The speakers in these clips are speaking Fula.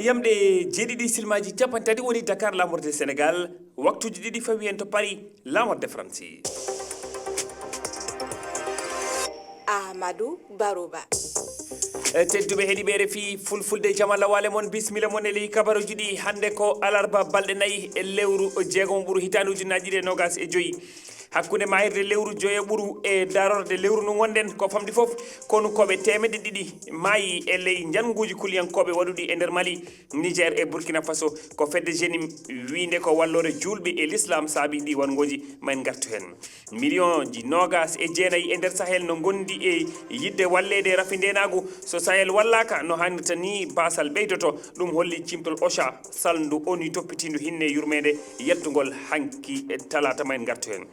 yamde jeeɗiɗi silmaji capantati woni Dakar lamorde Sénégal waktuji ɗiɗi fawi en to Paris lamorde France. Amadou Barouba tedduɓe heeɗiɓe RFI Fulfulde jamalla wale mon bisimilla mon e ley kabaruji ɗi hande ko alarba balɗe 4 e lewru jeegom ɓuuru hitande ujunaji ɗiɗi e nogas e joyyi hakkude mahirde lewru joya ɓuuru e darorde lewru no gonɗen ko famdi foof kono koɓe temedde ɗiɗi maayi e ley janguji kuliyankoɓe waɗuɗi e nder Mali, Niger e Burkina Faso ko fedde jenim winde ko wallore julɓe e l'islam saabi ɗi wangoji mayn gartu hen million ji nogas e jeenayyi e nder Sahel no gondi e yidde wallede e rafindenagu so Sahel wallaka no hannirta ni basal ɓeydoto ɗum holli cimtol OCHA saldu ONU toppitidu hinne yurmede yettugol hanki e talata mayn gartu hen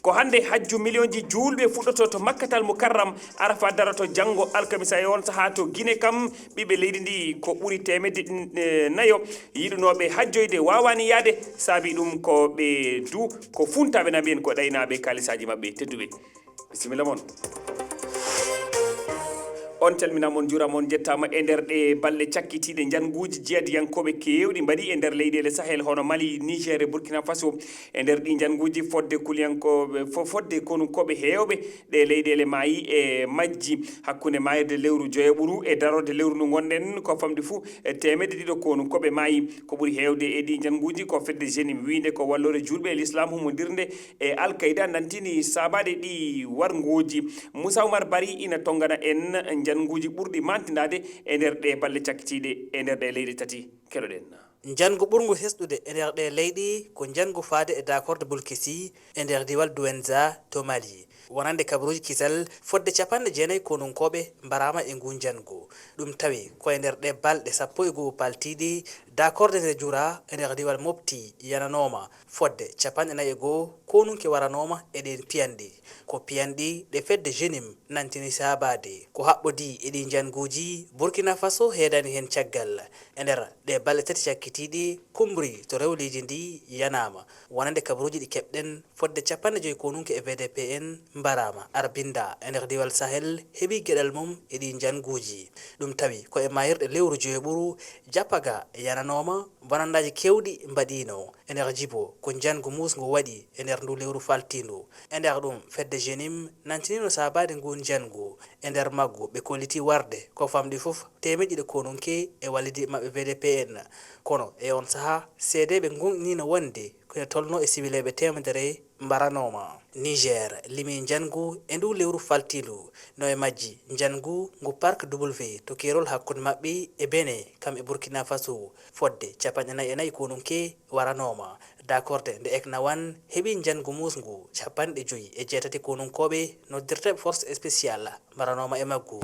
ko hande hajju million ji julɓe fuɗɗoto to Makkatal Mukarram Arafa darato janggo alkamisa e on saaha to Guinée kam ɓiɓe leydi ndi ko ɓuuri temedde nayo yiɗunoɓe hajjoyde wawani yaade saabi ɗum ko ɓe du ko funtaɓe na mbiyen ko ɗaynaɓe kalisaji mabɓe tedduɓe bisimilla moon on calminamon juuramon jettama e nder ɗe balle cakkitiɗe janguji jeeyadiyankoɓe kewɗi mbaɗi e nder leyɗele Sahel hono Mali, Niger e Burkina Faso e nder ɗi janguji fodde kuliyankoɓe fodde konukoɓe hewɓe ɗe leyɗele maayi e majji hakkude mayirde lewru joya ɓuuru e darode lewru ndu gonɗen ko famdi fou temedde ɗiɗo konukoɓe maayi ko ɓuuri hewde e ɗi janguji ko fedde jenim winde ko wallore julɓe e l'islam humodirde e Al-Qaïda nantini sabade ɗi wargoji Moussa Oumar Bari ina tongana en janguji ɓurɗi mantidade e nder ɗe balle cakkitiɗe e nder ɗe leyɗe tati keɗoɗen jangu ɓurgu hesɗude e nder ɗe leyɗi ko jangu faade e d'accord Bulkisi e nder diwal Douentza to Mali wonande kabaruji kisal fodde 90 konunkoɓe mbarama e ngu jangu ɗum tawi koye nder ɗe balɗe 11 paltiɗi d'accord de nder jura e nder diwal Mopti yananoma fodde 41 konunke waranoma e ɗen piyanɗi ko piyanɗi ɗe fedde jenim nantini sabade ko haɓɓodi e ɗi janguji Burkina Faso heedani hen caggal e nder ɗe balɗe tati cakkitiɗi kumbri to rewliji ndi yanama wonande kabaruji ɗi keɓɗen fodde 55 konunke e VDPN mbarama arbinda e nder diwal Sahel heeɓi gueɗal mum e ɗi janguji ɗum tawi ko e mayirɗe lewru joye ɓuuru jappaga yananoma bonandaji kewɗi mbaɗino e nder jibo ko jangu musgu waɗi e nder ndu lewru faltindu e nder ɗum fedde jenim nantinino sabade ngun jangu e nder maggu ɓe kolliti warde ko famɗi foof temeɗiɗi konunke e wallidi mabɓe VDPN kono e on saaha seedeɓe gonɗinino wonde kono tolno e siwileɓe temedere mbaranoma Niger limi jangu e ndu lewru faltindu no e majji jangu ngu parc W to kerol hakkude mabɓe e Benin kam e Burkina Faso fodde 44 konunke waranoma d'accord nde eknawan heeɓi jangu musgu 58 konunkoɓe noddirteɓe force spéciale mbaranoma e maggu